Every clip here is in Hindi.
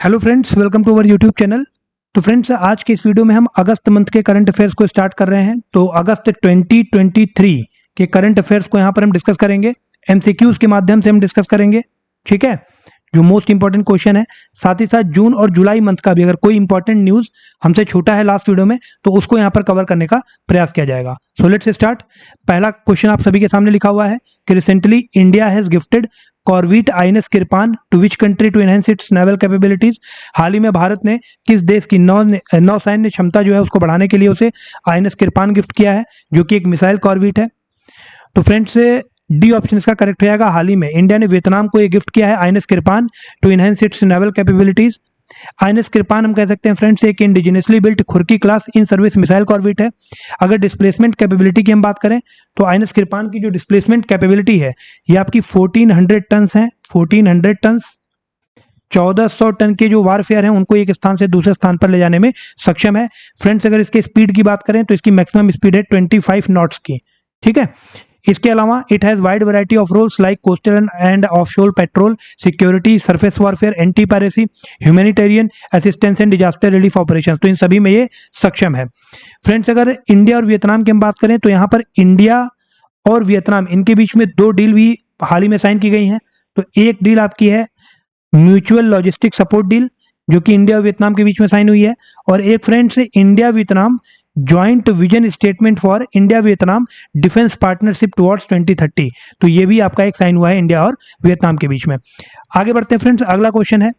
Hello friends, welcome to our YouTube channel. तो फ्रेंड्स, आज के इस वीडियो में हम अगस्त मंथ के करंट अफेयर्स को स्टार्ट कर रहे हैं। तो अगस्त 2023 के करंट अफेयर्स को यहाँ पर हम डिस्कस करेंगे। एमसीक्यूज के माध्यम से हम डिस्कस करेंगे, ठीक है, जो मोस्ट इंपॉर्टेंट क्वेश्चन है। साथ ही साथ जून और जुलाई मंथ का भी अगर कोई इंपॉर्टेंट न्यूज हमसे छूटा है लास्ट वीडियो में, तो उसको यहाँ पर कवर करने का प्रयास किया जाएगा। So let's start. पहला क्वेश्चन आप सभी के सामने लिखा हुआ है कि recently India has gifted corvette INS Kirpan to which country to enhance its naval capabilities. हाल ही में भारत ने किस देश की नौसैन्य क्षमता जो है उसको बढ़ाने के लिए उसे आईएनएस किरपान गिफ्ट किया है, जो कि एक मिसाइल कॉर्वेट है। तो फ्रेंड्स, डी ऑप्शन इसका करेक्ट हो जाएगा। हाल ही में इंडिया ने वियतनाम को ये गिफ्ट किया है INS Kirpan to enhance its naval capabilities. INS Kirpan हम कह सकते हैं फ्रेंड्स एक indigenously built Khukri class in service missile corvette है। अगर डिस्प्लेसमेंट कैपेबिलिटी की हम बात करें तो आईएनएस किरपान की जो डिस्प्लेसमेंट कैपेबिलिटी है ये आपकी 1400 टन है। 1400 टन, 1400 टन के जो वारफेयर हैं उनको एक स्थान से दूसरे स्थान पर ले जाने में सक्षम है। फ्रेंड्स, अगर इसके स्पीड की बात करें तो इसकी मैक्सिमम स्पीड है 25 नॉट्स की, ठीक है। इसके अलावा it has wide variety of roles like coastal and offshore patrol, security, surface warfare, anti piracy, humanitarian assistance and disaster relief operations. तो इन सभी में ये सक्षम है। फ्रेंड्स, अगर इंडिया और वियतनाम की हम बात करें तो यहाँ पर इंडिया और वियतनाम इनके बीच में दो डील भी हाल ही में साइन की गई हैं। तो एक डील आपकी है म्यूचुअल लॉजिस्टिक सपोर्ट डील, जो कि इंडिया और वियतनाम के बीच में साइन हुई है। और एक friends India Vietnam joint vision statement for India Vietnam defence partnership towards 2030। तो ये भी आपका एक साइन हुआ है इंडिया और वियतनाम के बीच में। आगे बढ़ते हैं फ्रेंड्स, अगला क्वेश्चन है।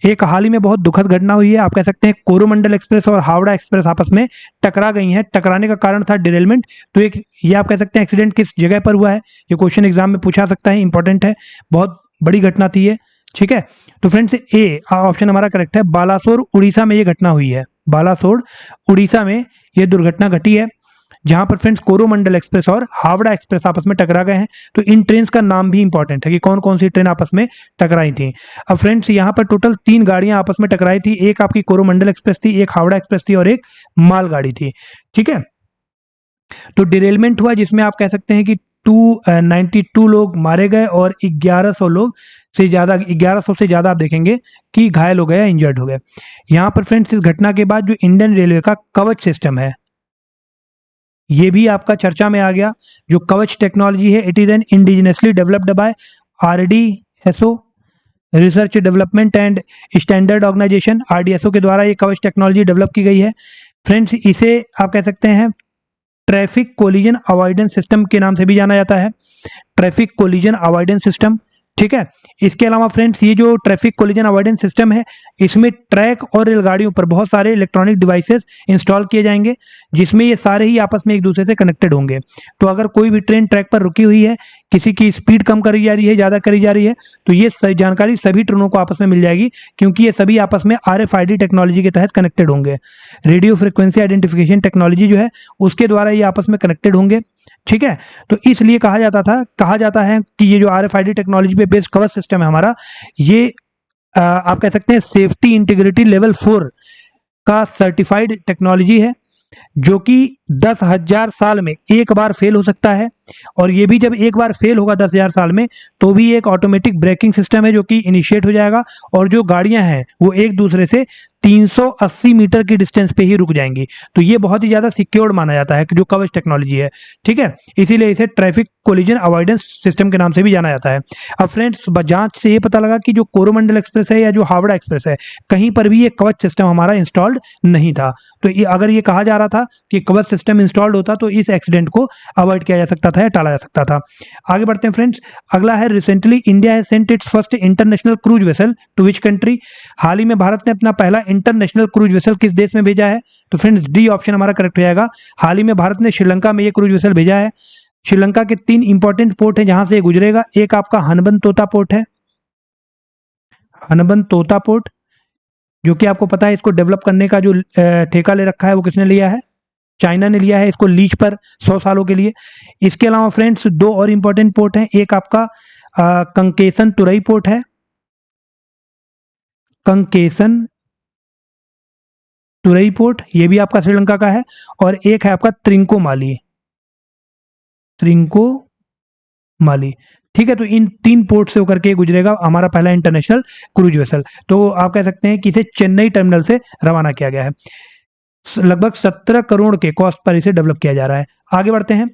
एक हाल ही में बहुत दुखद घटना हुई है। आप कह सकते हैं कोरोमंडल एक्सप्रेस और हावड़ा एक्सप्रेस आपस में टकरा गई हैं। टकराने का कारण था डिरेलमेंट। तो एक ये आप कह सकते हैं एक्सीडेंट किस जगह पर हुआ है, ये क्वेश्चन एग्जाम में पूछा सकता है, इंपॉर्टेंट है, बहुत बड़ी घटना थी ये, ठीक है। तो फ्रेंड्स, ए ऑप्शन हमारा करेक्ट है। बालासोर उड़ीसा में ये घटना हुई है। बालासोर उड़ीसा में ये दुर्घटना घटी है, जहां पर फ्रेंड्स कोरोमंडल एक्सप्रेस और हावड़ा एक्सप्रेस आपस में टकरा गए हैं। तो इन ट्रेन का नाम भी इंपॉर्टेंट है कि कौन कौन सी ट्रेन आपस में टकराई थी। अब फ्रेंड्स, यहाँ पर टोटल 3 गाड़ियां आपस में टकराई थी। एक आपकी कोरोमंडल एक्सप्रेस थी, एक हावड़ा एक्सप्रेस थी और एक मालगाड़ी थी, ठीक है। तो डिरेलमेंट हुआ जिसमें आप कह सकते हैं कि 292 लोग मारे गए और 1100 से ज्यादा आप देखेंगे कि घायल हो गए या इंजर्ड हो गए। यहाँ पर फ्रेंड्स, इस घटना के बाद जो इंडियन रेलवे का कवच सिस्टम है ये भी आपका चर्चा में आ गया। जो कवच टेक्नोलॉजी है it is an indigenously developed by RDSO, research development and standard organisation, RDSO के द्वारा ये कवच टेक्नोलॉजी डेवलप की गई है। फ्रेंड्स, इसे आप कह सकते हैं ट्रैफिक कोलिजन अवॉइडेंस सिस्टम के नाम से भी जाना जाता है। ट्रैफिक कोलिजन अवॉइडेंस सिस्टम, ठीक है। इसके अलावा फ्रेंड्स, ये जो ट्रैफिक कोलिजन अवॉइडेंस सिस्टम है इसमें ट्रैक और रेलगाड़ियों पर बहुत सारे इलेक्ट्रॉनिक डिवाइसेस इंस्टॉल किए जाएंगे, जिसमें ये सारे ही आपस में एक दूसरे से कनेक्टेड होंगे। तो अगर कोई भी ट्रेन ट्रैक पर रुकी हुई है, किसी की स्पीड कम करी जा रही है, ज़्यादा करी जा रही है, तो ये जानकारी सभी ट्रेनों को आपस में मिल जाएगी, क्योंकि ये सभी आपस में RFID टेक्नोलॉजी के तहत कनेक्टेड होंगे। रेडियो फ्रिक्वेंसी आइडेंटिफिकेशन टेक्नोलॉजी जो है उसके द्वारा ये आपस में कनेक्टेड होंगे, ठीक है। तो इसलिए कहा जाता है कि ये जो RFID टेक्नोलॉजी पे बेस्ड कवच सिस्टम है हमारा, ये आप कह सकते हैं सेफ्टी इंटीग्रिटी लेवल 4 का सर्टिफाइड टेक्नोलॉजी है, जो कि 10,000 साल में एक बार फेल हो सकता है। और ये भी जब एक बार फेल होगा 10,000 साल में, तो भी एक ऑटोमेटिक ब्रेकिंग सिस्टम है जो कि इनिशिएट हो जाएगा, और जो गाड़ियां हैं वो एक दूसरे से 380 मीटर की डिस्टेंस पे ही रुक जाएंगी। तो ये बहुत ही ज्यादा सिक्योर्ड माना जाता है कि जो कवच टेक्नोलॉजी है, ठीक है। इसीलिए इसे ट्रैफिक कोलिजन अवॉइडेंस सिस्टम के नाम से भी जाना जाता है। अब फ्रेंड्स, जांच से ये पता लगा कि जो कोरोमंडल एक्सप्रेस है या जो हावड़ा एक्सप्रेस है, कहीं पर भी ये कवच सिस्टम हमारा इंस्टॉल्ड नहीं था। तो अगर ये कहा जा रहा था कि कवच सिस्टम इंस्टॉल्ड होता तो इस एक्सीडेंट को अवॉइड किया जा सकता था या टाला जा सकता था। आगे बढ़ते हैं फ्रेंड्स, अगला है recently India has sent its first international cruise vessel to which country. हाल ही में भारत ने अपना पहला इंटरनेशनल क्रूज वेसल किस देश में भेजा है? तो फ्रेंड्स, डी ऑप्शन हमारा करेक्ट हो जाएगा। हाल ही में भारत ने श्रीलंका में ये क्रूज वेसल भेजा है। श्रीलंका के 3 इंपॉर्टेंट पोर्ट हैं जहां से ये गुजरेगा। एक आपका हनबनतोता पोर्ट है, हनबनतोता पोर्ट, जो कि आपको पता है इसको डेवलप करने का जो ठेका ले रखा है वो किसने लिया है? चाइना ने लिया है इसको लीज पर 100 सालों के लिए। इसके अलावा फ्रेंड्स 2 और इंपॉर्टेंट पोर्ट हैं। एक आपका कंकेसन तुरई पोर्ट है, कंकेसन तुरई पोर्ट, ये भी आपका श्रीलंका का है। और एक है आपका त्रिंकोमाली, त्रिंकोमाली, ठीक है, तो इन 3 पोर्ट से होकर के गुजरेगा हमारा पहला इंटरनेशनल क्रूज वेसल। तो आप कह सकते हैं कि इसे चेन्नई टर्मिनल से रवाना किया गया है। लगभग 17 करोड़ के कॉस्ट पर इसे डेवलप किया जा रहा है। आगे बढ़ते हैं।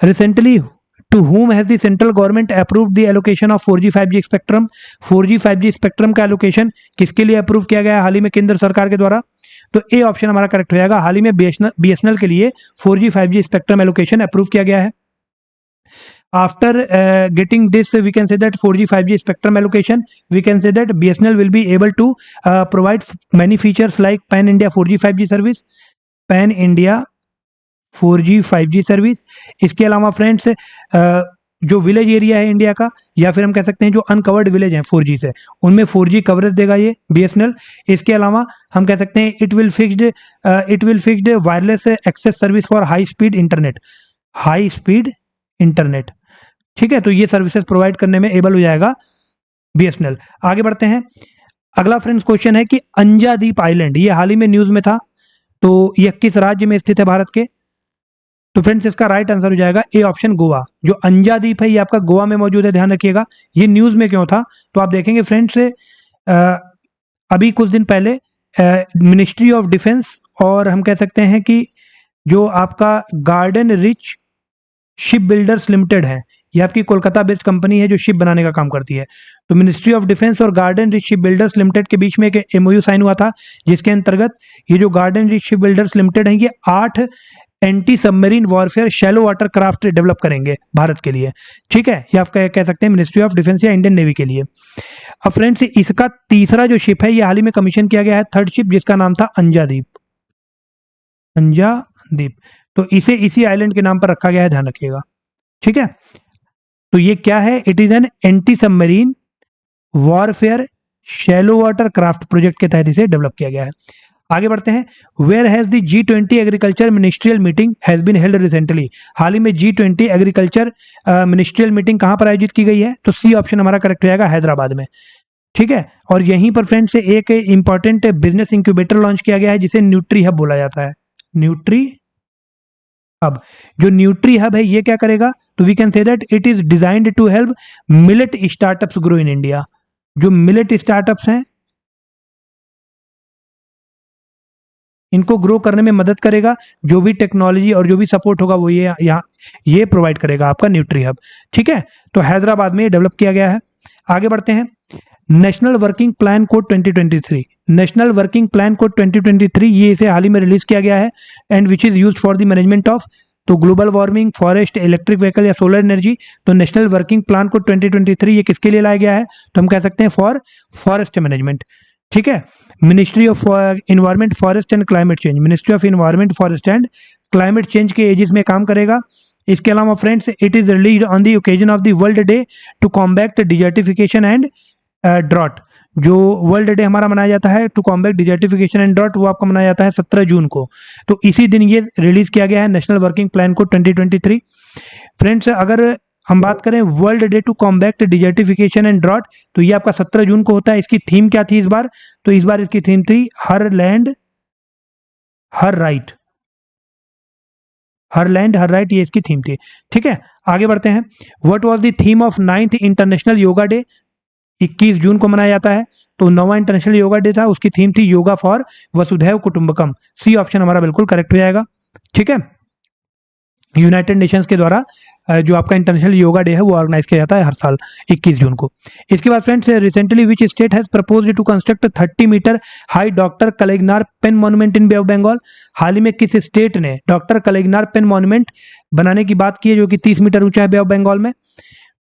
Recently to whom has the central government approved the allocation of 4G 5G spectrum? 4G 5G spectrum का एलोकेशन किसके लिए अप्रूव किया गया है हाल ही में केंद्र सरकार के द्वारा? तो ए ऑप्शन हमारा करेक्ट हो जाएगा। हाल ही में बीएसएनएल के लिए 4G 5G spectrum allocation approve किया गया है। After getting this, we can say that 4G 5G spectrum allocation, we can say that BSNL will be able to provide many features like Pan India 4G 5G service, Pan India 4G 5G service. इसके अलावा फ्रेंड्स जो विलेज एरिया है इंडिया का, या फिर हम कह सकते हैं जो अनकवर्ड विलेज हैं 4G से, उनमें 4G कवरेज देगा ये बीएसएनएल। इसके अलावा हम कह सकते हैं it will fixed wireless access service for high speed internet. ठीक है, तो ये सर्विसेज प्रोवाइड करने में एबल हो जाएगा बीएसएनएल। आगे बढ़ते हैं। अगला फ्रेंड्स क्वेश्चन है कि अंजादीप आइलैंड, ये हाल ही में न्यूज में था, तो ये किस राज्य में स्थित है भारत के? तो फ्रेंड्स इसका राइट आंसर हो जाएगा ए ऑप्शन, गोवा। जो अंजादीप है ये आपका गोवा में मौजूद है, ध्यान रखिएगा। ये न्यूज में क्यों था? तो आप देखेंगे फ्रेंड्स अभी कुछ दिन पहले मिनिस्ट्री ऑफ डिफेंस और हम कह सकते हैं कि जो आपका garden rich ship builders limited है, ये आपकी कोलकाता बेस्ड कंपनी है जो शिप बनाने का काम करती है। तो मिनिस्ट्री ऑफ डिफेंस और garden rich ship builders limited के बीच में एक एमओयू साइन हुआ था, जिसके अंतर्गत ये जो garden rich ship builders limited है ये 8 anti submarine warfare shallow water craft develop करेंगे भारत के लिए। ठीक है, ये आप कह सकते हैं मिनिस्ट्री ऑफ डिफेंस या इंडियन नेवी के लिए। अब फ्रेंड्स इसका तीसरा जो शिप है ये हाल ही में कमीशन किया गया है, थर्ड शिप, जिसका नाम था अंजादीप। तो इसे इसी आइलैंड के नाम पर रखा गया है, ध्यान रखिएगा। ठीक है, तो ये क्या है? It is an anti submarine warfare shallow water craft project के तहत इसे डेवलप किया गया है। आगे बढ़ते हैं। Where has the G20 agriculture ministerial meeting has been held recently? हाल ही में G20 एग्रीकल्चर मिनिस्ट्रियल मीटिंग कहां पर आयोजित की गई है? तो सी ऑप्शन हमारा करेक्ट हो जाएगा, हैदराबाद में। ठीक है, और यहीं पर फ्रेंड्स एक इंपॉर्टेंट बिजनेस इंक्यूबेटर लॉन्च किया गया है जिसे न्यूट्री हब बोला जाता है। न्यूट्री हब, जो न्यूट्री हब है ये क्या करेगा? तो we can say that it is designed to help millet startups grow in India. जो मिलेट स्टार्टअप्स हैं इनको ग्रो करने में मदद करेगा। जो भी टेक्नोलॉजी और जो भी सपोर्ट होगा वो ये प्रोवाइड करेगा आपका न्यूट्री हब। ठीक है, तो हैदराबाद में डेवलप किया गया है। आगे बढ़ते हैं। National working plan code 2023, national working plan code 2023 ये इसे हाल ही में रिलीज किया गया है, and which is used for the management of तो global warming, forest, electric vehicle या सोलर एनर्जी। तो नेशनल वर्किंग प्लान कोड 2023 ये किसके लिए लाया गया है? तो हम कह सकते हैं फॉर फॉरेस्ट मैनेजमेंट। ठीक है, ministry of environment, forest and climate change, ministry of environment, forest and climate change के एजिस में काम करेगा। इसके अलावा friends it is released on the occasion of the world day to combat desertification and drought. जो वर्ल्ड डे हमारा मनाया जाता है to combat desertification and drought, वो आपका मनाया जाता है 17 जून को। तो इसी दिन ये रिलीज किया गया है national working plan code 2023। Friends अगर हम बात करें world day to combat desertification and drought, तो ये आपका 17 जून को होता है। इसकी थीम क्या थी इस बार? तो इस बार इसकी थीम थी हर लैंड हर राइट, हर लैंड हर राइट, ये इसकी थीम थी। ठीक है, आगे बढ़ते हैं। What was the theme of 9th international yoga day? 21 जून को मनाया जाता है, तो 9वां इंटरनेशनल योगा डे था, उसकी थीम थी योगा फॉर वसुधैव कुटुंबकम। सी ऑप्शन हमारा बिल्कुल करेक्ट हो जाएगा। ठीक है, यूनाइटेड नेशंस के द्वारा जो आपका इंटरनेशनल योगा डे है वो ऑर्गेनाइज किया जाता है हर साल 21 जून को। इसके बाद friends recently which state has proposed to construct 30 metre high doctor Kalaignar pen monument in Bay of Bengal? हाल ही में किस स्टेट ने डॉक्टर कलेगनार पेन मॉन्यूमेंट बनाने की बात की है जो कि 30 मीटर ऊंचा है बे ऑफ बंगाल में?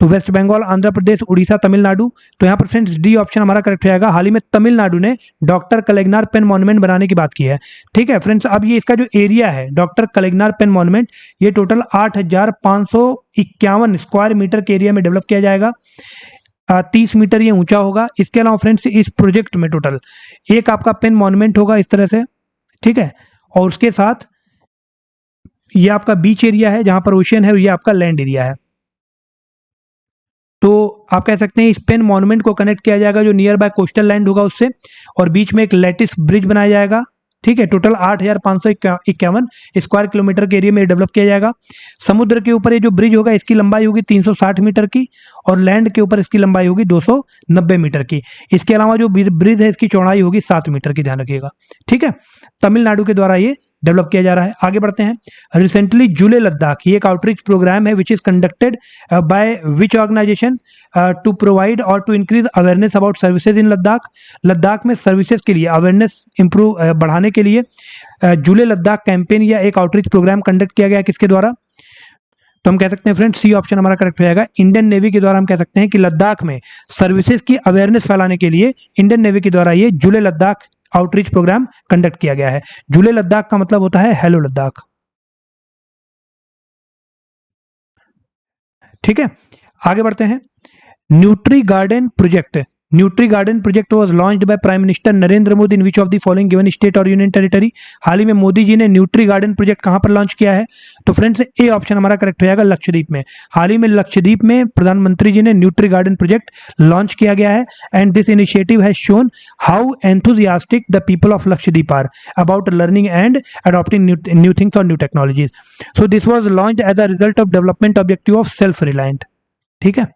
तो वेस्ट बंगाल, आंध्र प्रदेश, उड़ीसा, तमिलनाडु। तो यहाँ पर फ्रेंड्स डी ऑप्शन हमारा करेक्ट हो जाएगा। हाल ही में तमिलनाडु ने डॉक्टर कलेगनार पेन मॉन्यूमेंट बनाने की बात की है। ठीक है फ्रेंड्स, अब ये इसका जो एरिया है डॉक्टर कलेगनार पेन मॉन्यूमेंट, ये टोटल 8,551 स्क्वायर मीटर के एरिया में डेवलप किया जाएगा। 30 मीटर ये ऊंचा होगा। इसके अलावा फ्रेंड्स इस प्रोजेक्ट में टोटल एक आपका पेन मॉन्यूमेंट होगा इस तरह से। ठीक है, और उसके साथ ये आपका बीच एरिया है जहां पर ओशियन है, और ये आपका लैंड एरिया है। तो आप कह सकते हैं इस पेन मॉन्यूमेंट को कनेक्ट किया जाएगा जो नियर बाय कोस्टल लैंड होगा उससे, और बीच में एक लैटिस ब्रिज बनाया जाएगा ठीक है, टोटल 8,551 स्क्वायर किलोमीटर के एरिया में डेवलप किया जाएगा। समुद्र के ऊपर ये जो ब्रिज होगा इसकी लंबाई होगी 360 मीटर की और लैंड के ऊपर इसकी लंबाई होगी 290 मीटर की। इसके अलावा जो ब्रिज है इसकी चौड़ाई होगी 7 मीटर की, ध्यान रखिएगा। ठीक है, तमिलनाडु के द्वारा ये डेवलप किया जा रहा है। आगे बढ़ते हैं। रिसेंटली जुले लद्दाख, ये एक आउटरीच प्रोग्राम है which is conducted by which organisation to provide और to increase awareness about services in Ladakh. Ladakh में सर्विसेज के लिए अवेयरनेस इंप्रूव बढ़ाने के लिए जुले लद्दाख कैंपेन या एक आउटरीच प्रोग्राम कंडक्ट किया गया, किसके द्वारा? तो हम कह सकते हैं फ्रेंड्स, सी ऑप्शन हमारा करेक्ट हो जाएगा। इंडियन नेवी के द्वारा हम कह सकते हैं कि लद्दाख में सर्विसेज की अवेयरनेस फैलाने के लिए इंडियन नेवी के द्वारा ये जुले लद्दाख आउटरीच प्रोग्राम कंडक्ट किया गया है। जुले लद्दाख का मतलब होता है हेलो लद्दाख। ठीक है, आगे बढ़ते हैं। Nutri garden project, nutri garden project was launched by prime minister Narendra Modi in which of the following given state और यूनियन टेरिटरी। हाल ही में मोदी जी ने न्यूट्री गार्डन प्रोजेक्ट कहां पर लॉन्च किया है? तो फ्रेंड्स ए ऑप्शन हमारा करेक्ट हो जाएगा, लक्षद्वीप में। हाल ही में लक्षद्वीप में प्रधानमंत्री जी ने न्यूट्री गार्डन प्रोजेक्ट लॉन्च किया गया है and this initiative has shown how enthusiastic the people of Lakshadweep are about learning and adopting new things और new technologies. So this was launched as a result of development objective of self reliant. ठीक है,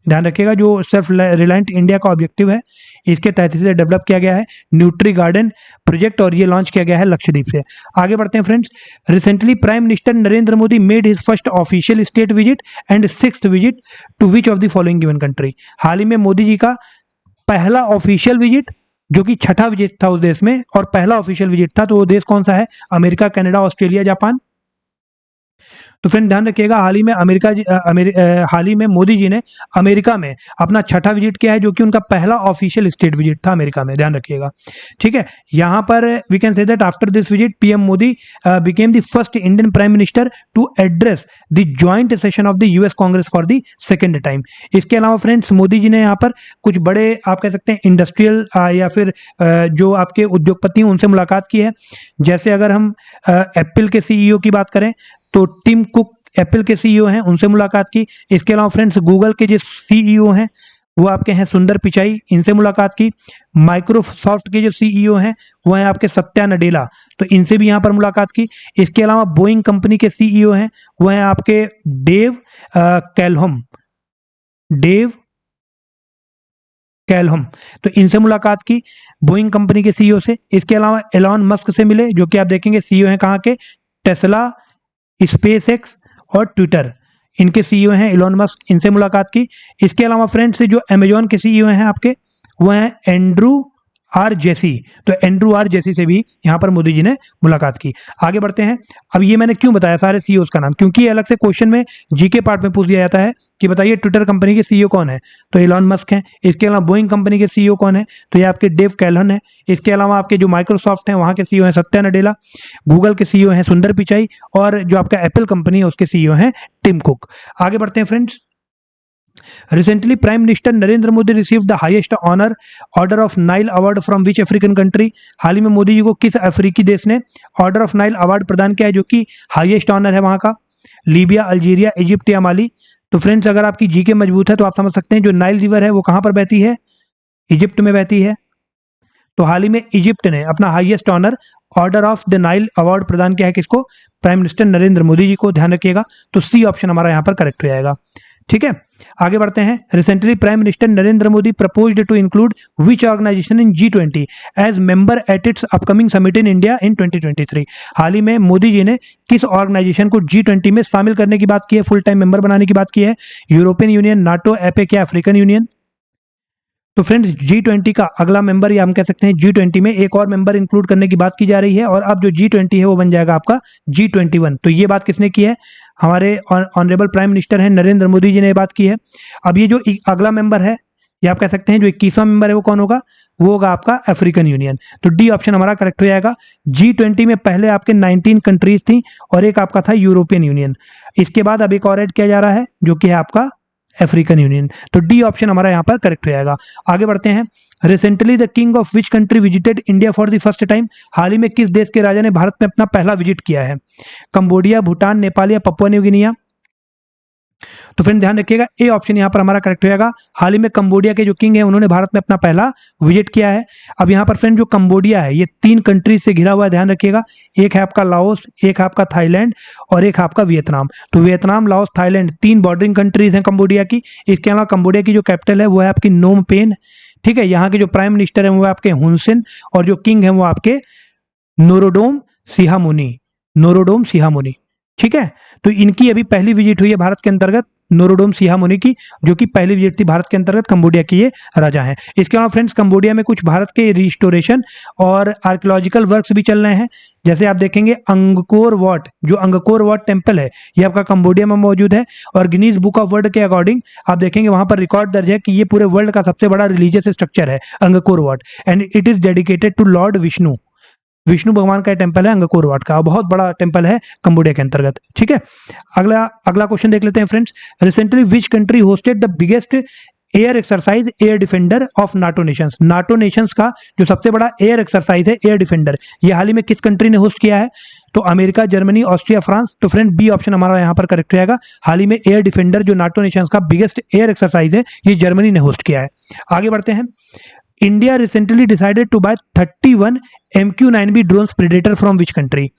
ध्यान रखिएगा, जो सेल्फ रिलायंट इंडिया का ऑब्जेक्टिव है इसके तहत इसे डेवलप किया गया है न्यूट्री गार्डन प्रोजेक्ट और ये लॉन्च किया गया है लक्षद्वीप से। आगे बढ़ते हैं friends. Recently prime minister Narendra Modi made his first official state visit and 6th visit to which of the following given country. हाल ही में मोदी जी का पहला ऑफिशियल विजिट, जो कि छठा विजिट था उस देश में, और पहला ऑफिशियल विजिट था, तो वो देश कौन सा है? America, Canada, Australia, Japan. तो फ्रेंड ध्यान रखिएगा, हाल ही में मोदी जी ने अमेरिका में अपना छठा विजिट किया है, जो कि उनका पहला ऑफिशियल स्टेट विजिट था अमेरिका में, ध्यान रखिएगा। ठीक है, यहाँ पर we can say that after this visit PM Modi became the first Indian prime minister to address the joint session of the US Congress for the second time. इसके अलावा फ्रेंड्स मोदी जी ने यहाँ पर कुछ बड़े आप कह सकते हैं इंडस्ट्रियल या फिर जो आपके उद्योगपति हैं उनसे मुलाकात की है। जैसे अगर हम एप्पल के सीईओ की बात करें तो टिम कुक एप्पल के सीईओ हैं, उनसे मुलाकात की। इसके अलावा फ्रेंड्स गूगल के जो सीईओ हैं वो आपके हैं सुंदर पिचाई, इनसे मुलाकात की। माइक्रोसॉफ्ट के जो सीईओ हैं वो हैं आपके सत्या नडेला, तो इनसे भी यहाँ पर मुलाकात की। इसके अलावा बोइंग कंपनी के सीईओ हैं वो हैं आपके डेव कैलहोम, तो इनसे मुलाकात की बोइंग कंपनी के सीईओ से। इसके अलावा एलॉन मस्क से मिले, जो कि आप देखेंगे सीईओ हैं कहाँ के? टेस्ला, स्पेसएक्स और ट्विटर, इनके सीईओ हैं एलॉन मस्क, इनसे मुलाकात की। इसके अलावा फ्रेंड्स जो अमेजॉन के सीईओ हैं आपके वो हैं एंड्रू आर जेसी, तो एंड्रू आर जेसी से भी यहाँ पर मोदी जी ने मुलाकात की। आगे बढ़ते हैं। अब ये मैंने क्यों बताया सारे सीईओज का नाम, क्योंकि ये अलग से क्वेश्चन में जीके पार्ट में पूछ दिया जाता है कि बताइए ट्विटर कंपनी के सीईओ कौन है, तो एलॉन मस्क हैं। इसके अलावा बोइंग कंपनी के सीईओ कौन है, तो ये आपके डेव कैल्हन है। इसके अलावा आपके जो माइक्रोसॉफ्ट हैं वहाँ के सीईओ हैं सत्या नडेला, गूगल के सीईओ हैं सुंदर पिचाई, और जो आपका एप्पल कंपनी है उसके सीईओ हैं टिम कुक। आगे बढ़ते हैं friends. Recently, Prime Minister Narendra Modi received the highest honor, Order of Nile Award from which African country? हाल ही में मोदी जी को किस अफ्रीकी देश ने ऑर्डर ऑफ नाइल अवार्ड प्रदान किया है, जो कि हाईएस्ट ऑनर है वहां का? लीबिया, अल्जीरिया, इजिप्ट या माली? तो फ्रेंड्स अगर आपकी जीके मजबूत है तो आप समझ सकते हैं जो नाइल रिवर है वो कहां पर बहती है? इजिप्ट में बहती है। तो हाल ही में इजिप्ट ने अपना highest honour order of the Nile award प्रदान किया है, किसको? प्राइम मिनिस्टर नरेंद्र मोदी जी को, ध्यान रखिएगा। तो सी ऑप्शन हमारा यहाँ पर करेक्ट हो जाएगा। ठीक है, आगे बढ़ते हैं। Recently prime minister Narendra Modi proposed to include which organisation in G20 as member at its upcoming summit in India in 2023। हाल ही में मोदी जी ने किस ऑर्गेनाइजेशन को G20 में शामिल करने की बात की है, फुल टाइम मेंबर बनाने की बात की है? यूरोपियन यूनियन, नाटो, एपेक या अफ्रीकन यूनियन? तो फ्रेंड्स G20 का अगला मेंबर, या हम कह सकते हैं G20 में एक और मेंबर इंक्लूड करने की बात की जा रही है, और अब जो G20 है वो बन जाएगा आपका G21। तो ये बात किसने की है? हमारे ऑनरेबल प्राइम मिनिस्टर हैं नरेंद्र मोदी जी ने बात की है। अब ये जो अगला मेंबर है, या आप कह सकते हैं जो 21वां मेंबर है वो कौन होगा? वो होगा आपका अफ्रीकन यूनियन। तो डी ऑप्शन हमारा करेक्ट हो जाएगा। G20 में पहले आपके 19 कंट्रीज थी और एक आपका था यूरोपियन यूनियन, इसके बाद अब एक और ऐड किया जा रहा है जो कि है आपका अफ्रीकन यूनियन। तो डी ऑप्शन हमारा यहाँ पर करेक्ट हो जाएगा। आगे बढ़ते हैं। Recently the king of which country visited India for the first time? हाल ही में किस देश के राजा ने भारत में अपना पहला विजिट किया है? कंबोडिया, भूटान, नेपाल या पपुआ न्यू गिनिया? तो फ्रेंड ध्यान रखिएगा, ए ऑप्शन यहाँ पर हमारा करेक्ट हो जाएगा। हाल ही में कंबोडिया के जो किंग है उन्होंने भारत में अपना पहला विजिट किया है। अब यहाँ पर फ्रेंड जो कंबोडिया है ये 3 कंट्रीज से घिरा हुआ है, ध्यान रखिएगा। एक है आपका लाओस, एक है आपका थाईलैंड और एक है आपका वियतनाम। तो Vietnam, Laos, Thailand 3 bordering countries हैं कंबोडिया की। इसके अलावा कंबोडिया की जो कैपिटल है वो है आपकी नोम पेन, ठीक है। यहाँ के जो प्राइम मिनिस्टर है वो आपके हुन सेन और जो किंग है वो आपके नोरोडोम सिहामुनी, नोरोडोम सिहामुनी, ठीक है। तो इनकी अभी पहली विजिट हुई है भारत के अंतर्गत, नोरोडोम सिहामुनी की, जो कि पहली विजिट थी भारत के अंतर्गत। कंबोडिया की ये राजा हैं। इसके अलावा फ्रेंड्स कंबोडिया में कुछ भारत के रिस्टोरेशन और आर्कियोलॉजिकल वर्क्स भी चल रहे हैं। जैसे आप देखेंगे अंगकोर वॉट, जो अंगकोर वॉट टेम्पल है ये आपका कंबोडिया में मौजूद है और गिनीज बुक ऑफ वर्ल्ड के अकॉर्डिंग आप देखेंगे वहां पर रिकॉर्ड दर्ज है कि ये पूरे वर्ल्ड का सबसे बड़ा रिलीजियस स्ट्रक्चर है Angkor Wat, and it is dedicated to lord Vishnu. Vishnu भगवान का टेम्पल है अंगकोर वाट का, बहुत बड़ा टेम्पल है कंबोडिया के अंतर्गत, ठीक है। अगला क्वेश्चन देख लेते हैं friends. Recently which country hosted the biggest air exercise air defender of NATO Nations. NATO Nations का जो सबसे बड़ा एयर एक्सरसाइज है एयर डिफेंडर, ये हाल ही में किस कंट्री ने होस्ट किया है? तो अमेरिका, जर्मनी, ऑस्ट्रिया, फ्रांस। तो फ्रेंड बी ऑप्शन हमारा यहाँ पर करेक्ट रहेगा। हाल ही में एयर डिफेंडर जो नाटो नेशंस का बिगेस्ट एयर एक्सरसाइज है ये जर्मनी ने होस्ट किया है। आगे बढ़ते हैं। India recently decided to buy 31 MQ-9B drones predator from which country?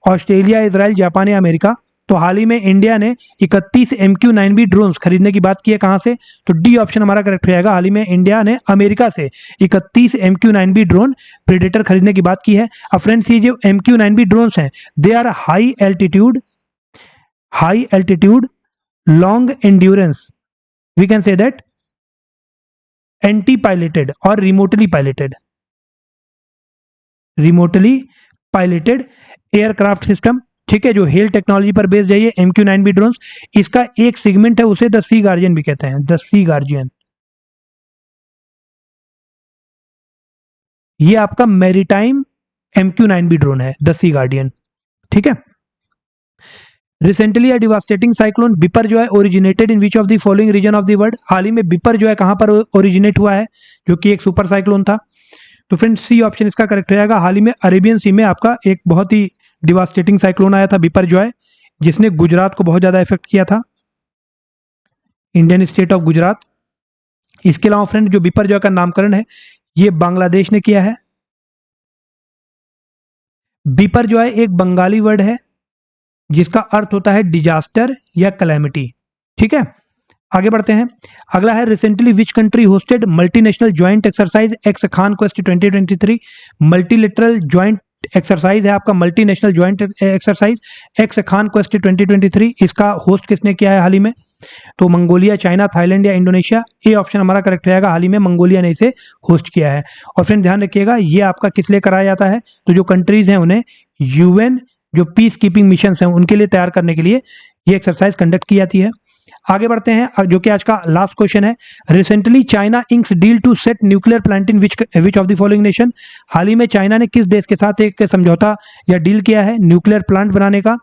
Australia, Israel, Japan या अमेरिका। तो हाल ही में इंडिया ने 31 MQ-9B ड्रोन्स खरीदने की बात की है, कहां से? तो डी ऑप्शन हमारा करेक्ट हो जाएगा। हाल ही में इंडिया ने अमेरिका से 31 MQ-9B ड्रोन प्रेडेटर खरीदने की बात की है। अब फ्रेंड्स ये जो MQ-9B ड्रोन्स हैं they are high altitude long endurance, we can say that anti piloted और रिमोटली पायलटेड एयरक्राफ्ट सिस्टम, ठीक है, जो हेल टेक्नोलॉजी पर बेस्ड है ये MQ-9B ड्रोन्स। इसका एक सेगमेंट है उसे द सी गार्जियन भी कहते हैं, द सी गार्जियन। ये आपका मैरीटाइम MQ-9B ड्रोन है, द सी गार्डियन, ठीक है। Recently a devastating cyclone Bipar जो है originated in which of the following region of the world. हाल ही में बिपर जो है कहां पर ओरिजिनेट हुआ है, जो कि एक सुपर साइक्लोन था। तो फ्रेंड्स सी ऑप्शन इसका करेक्ट हो जाएगा। हाल ही में अरेबियन सी में आपका एक बहुत ही डिवास्टेटिंग साइक्लोन आया था बिपर जो है, जिसने गुजरात को बहुत ज्यादा इफेक्ट किया था, इंडियन स्टेट ऑफ गुजरात। इसके अलावा फ्रेंड जो बिपर जो का नामकरण है ये बांग्लादेश ने किया है। बिपर जो है एक बंगाली वर्ड है जिसका अर्थ होता है डिजास्टर या कैलेमिटी, ठीक है। आगे बढ़ते हैं। अगला है recently which country hosted multinational joint exercise x Khan quest 2023। Multilateral joint exercise है आपका multinational joint exercise x Khan quest 2023। इसका होस्ट किसने किया है हाल ही में? तो मंगोलिया, चाइना, थाईलैंड या इंडोनेशिया। ए ऑप्शन हमारा करेक्ट रहेगा। हाल ही में मंगोलिया ने इसे होस्ट किया है। और फ्रेंड ध्यान रखिएगा ये आपका किस लिए कराया जाता है? तो जो कंट्रीज हैं उन्हें यूएन जो पीस कीपिंग मिशन हैं उनके लिए तैयार करने के लिए ये एक्सरसाइज कंडक्ट की जाती है। आगे बढ़ते हैं जो कि आज का लास्ट क्वेश्चन है। Recently China inks deal to set nuclear plant in which of the following nation. हाल ही में चाइना ने किस देश के साथ एक समझौता या डील किया है न्यूक्लियर प्लांट बनाने का?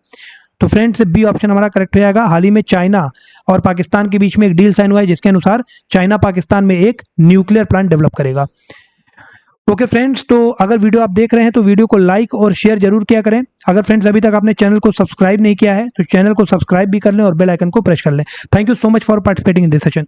तो फ्रेंड्स बी ऑप्शन हमारा करेक्ट हो जाएगा। हाल ही में चाइना और पाकिस्तान के बीच में एक डील साइन हुआ है जिसके अनुसार चाइना पाकिस्तान में एक न्यूक्लियर प्लांट डेवलप करेगा। ओके फ्रेंड्स, तो अगर वीडियो आप देख रहे हैं तो वीडियो को लाइक और शेयर जरूर किया करें। अगर फ्रेंड्स अभी तक आपने चैनल को सब्सक्राइब नहीं किया है तो चैनल को सब्सक्राइब भी कर लें और बेल आइकन को प्रेस कर लें। Thank you so much for participating in this session.